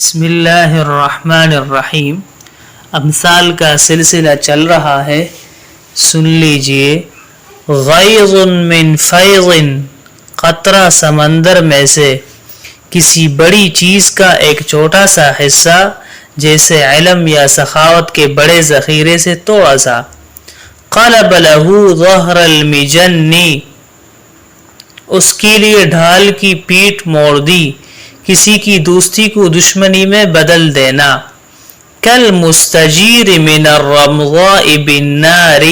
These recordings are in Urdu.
بسم اللہ الرحمن الرحیم۔ امثال کا سلسلہ چل رہا ہے، سن لیجئے۔ غیظ من فیض، قطرہ سمندر میں سے کسی بڑی چیز کا ایک چھوٹا سا حصہ، جیسے علم یا سخاوت کے بڑے ذخیرے سے تھوڑا سا۔ قلب لہ ظہر المجن، اس کے لیے ڈھال کی پیٹھ موڑ دی، کسی کی دوستی کو دشمنی میں بدل دینا۔ کالمستجیر من الرمضاء بالنار،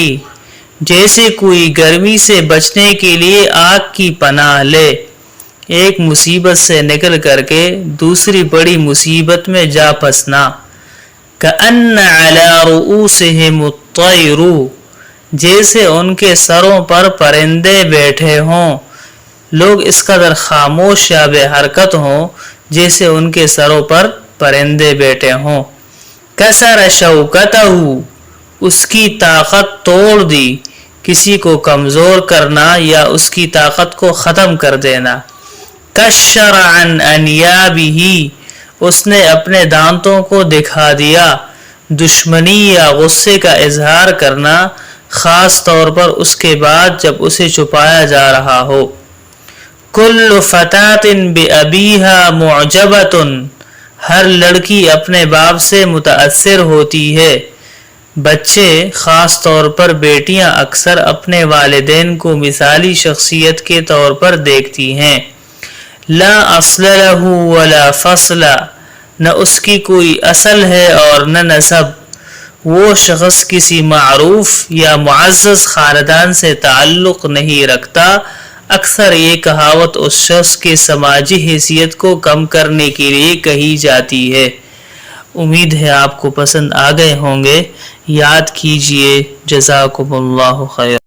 جیسے کوئی گرمی سے بچنے کے لیے آگ کی پناہ لے، ایک مصیبت سے نکل کر کے دوسری بڑی مصیبت میں جا پھنسنا۔ کأن علی رؤوسہم الطیر، جیسے ان کے سروں پر پرندے بیٹھے ہوں، لوگ اس قدر خاموش یا بے حرکت ہوں جیسے ان کے سروں پر پرندے بیٹھے ہوں۔ کسر شوکتہ، اس کی طاقت توڑ دی، کسی کو کمزور کرنا یا اس کی طاقت کو ختم کر دینا۔ کشر عن انیابہ، اس نے اپنے دانتوں کو دکھا دیا، دشمنی یا غصے کا اظہار کرنا، خاص طور پر اس کے بعد جب اسے چھپایا جا رہا ہو۔ کل فتاۃ بابیہا معجبۃ، ہر لڑکی اپنے باپ سے متاثر ہوتی ہے۔ بچے، خاص طور پر بیٹیاں، اکثر اپنے والدین کو مثالی شخصیت کے طور پر دیکھتی ہیں۔ لا اصل لہ ولا فصل، نہ اس کی کوئی اصل ہے اور نہ نسب۔ وہ شخص کسی معروف یا معزز خاندان سے تعلق نہیں رکھتا۔ اکثر یہ کہاوت اس شخص کے سماجی حیثیت کو کم کرنے کے لیے کہی جاتی ہے۔ امید ہے آپ کو پسند آ گئے ہوں گے۔ یاد کیجئے۔ جزاکم اللہ خیر۔